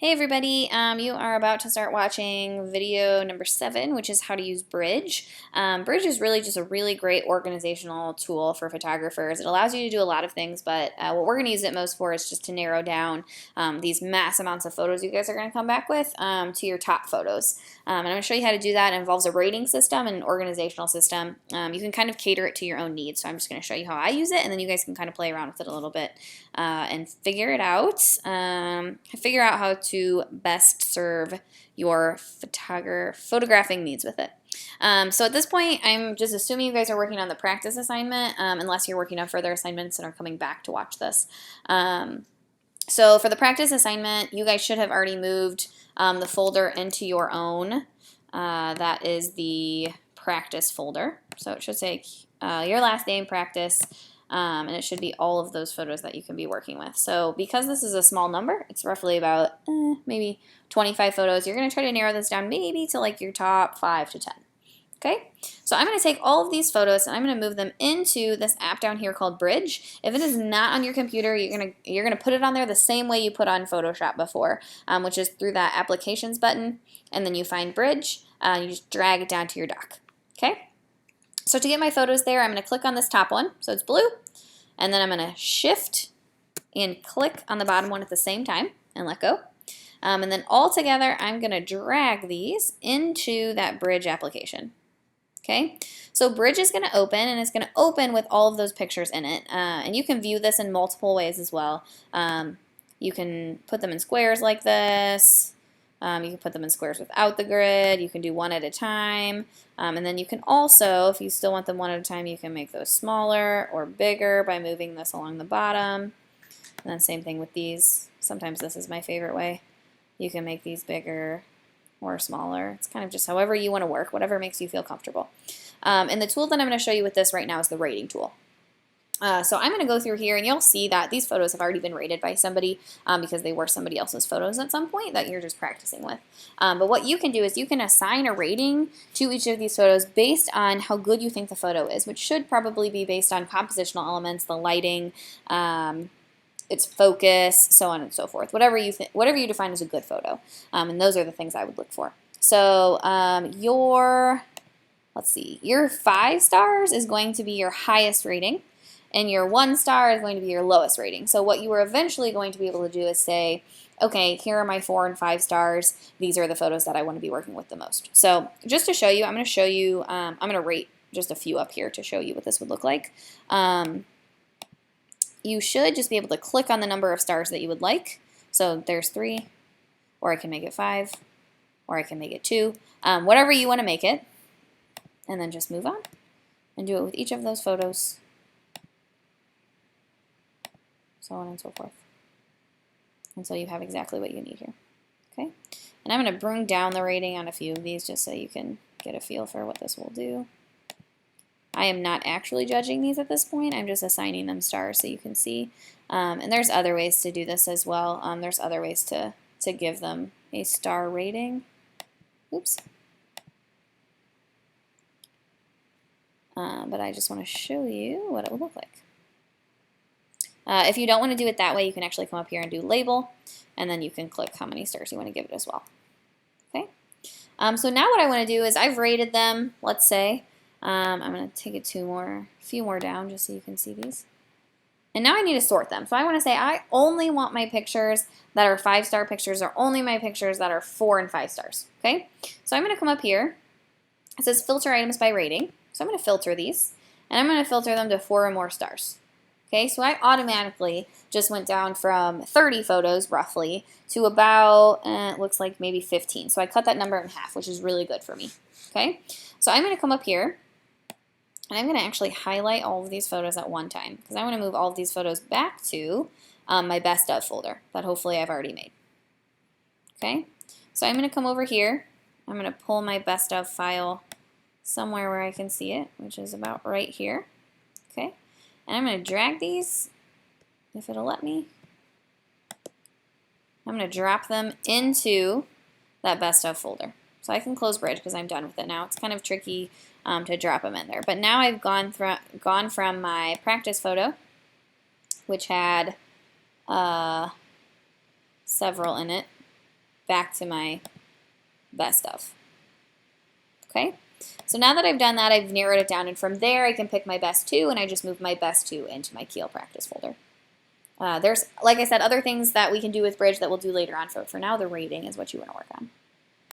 Hey everybody, you are about to start watching video number 7, which is how to use Bridge. Bridge is really just a really great organizational tool for photographers. It allows you to do a lot of things, but what we're going to use it most for is just to narrow down these mass amounts of photos you guys are going to come back with to your top photos. And I'm going to show you how to do that. It involves a rating system and an organizational system. You can kind of cater it to your own needs, so I'm just going to show you how I use it, and then you guys can kind of play around with it a little bit and figure it out. Figure out how to best serve your photographing needs with it. So at this point, I'm just assuming you guys are working on the practice assignment, unless you're working on further assignments and are coming back to watch this. So for the practice assignment, you guys should have already moved the folder into your own. That is the practice folder. So it should say your last name, practice, and it should be all of those photos that you can be working with. So because this is a small number, it's roughly about maybe 25 photos, you're going to try to narrow this down maybe to like your top 5 to 10. Okay, so I'm going to take all of these photos and I'm going to move them into this app down here called Bridge. If it is not on your computer, you're gonna put it on there the same way you put on Photoshop before, which is through that Applications button, and then you find Bridge, you just drag it down to your dock. Okay, so to get my photos there, I'm going to click on this top one, so it's blue, and then I'm going to Shift and click on the bottom one at the same time and let go. And then all together, I'm going to drag these into that Bridge application. Okay, so Bridge is going to open, and it's going to open with all of those pictures in it. And you can view this in multiple ways as well. You can put them in squares like this. You can put them in squares without the grid. You can do one at a time. And then you can also, if you still want them one at a time, you can make those smaller or bigger by moving this along the bottom. And then same thing with these. Sometimes this is my favorite way. You can make these bigger or smaller. It's kind of just however you want to work, whatever makes you feel comfortable. And the tool that I'm going to show you with this right now is the rating tool. So I'm going to go through here, and you'll see that these photos have already been rated by somebody because they were somebody else's photos at some point that you're just practicing with. But what you can do is you can assign a rating to each of these photos based on how good you think the photo is, which should probably be based on compositional elements, the lighting, its focus, so on and so forth. Whatever you define as a good photo, and those are the things I would look for. So your 5 stars is going to be your highest rating, and your 1 star is going to be your lowest rating. So what you are eventually going to be able to do is say, okay, here are my 4 and 5 stars. These are the photos that I want to be working with the most. So just to show you, I'm going to rate just a few up here to show you what this would look like. You should just be able to click on the number of stars that you would like. So there's 3, or I can make it 5, or I can make it 2, whatever you want to make it, and then just move on and do it with each of those photos, so on and so forth, until you have exactly what you need here. Okay, and I'm going to bring down the rating on a few of these just so you can get a feel for what this will do. I am not actually judging these at this point. I'm just assigning them stars so you can see. And there's other ways to do this as well. There's other ways to give them a star rating. Oops. But I just want to show you what it would look like. If you don't want to do it that way, you can actually come up here and do label, and then you can click how many stars you want to give it as well. Okay. So now what I want to do is I've rated them, let's say. I'm going to take it a few more down just so you can see these. And now I need to sort them. So I want to say I only want my pictures that are 5-star pictures, or only my pictures that are 4 and 5 stars. Okay? So I'm going to come up here. It says filter items by rating. So I'm going to filter these, and I'm going to filter them to 4 or more stars. Okay, so I automatically just went down from 30 photos, roughly, to about, it looks like maybe 15. So I cut that number in half, which is really good for me. Okay, so I'm going to come up here, and I'm going to actually highlight all of these photos at one time, because I want to move all of these photos back to my best of folder that hopefully I've already made. Okay, so I'm going to come over here. I'm going to pull my best of file somewhere where I can see it, which is about right here. Okay, and I'm going to drag these, if it'll let me. I'm going to drop them into that best of folder. So I can close Bridge because I'm done with it now. It's kind of tricky to drop them in there. But now I've gone from my practice photo, which had several in it. back to my best of. Okay, so now that I've done that, I've narrowed it down, and from there I can pick my best 2, and I just move my best 2 into my Keel practice folder. There's, like I said, other things that we can do with bridge that we'll do later on. For now, the rating is what you want to work on.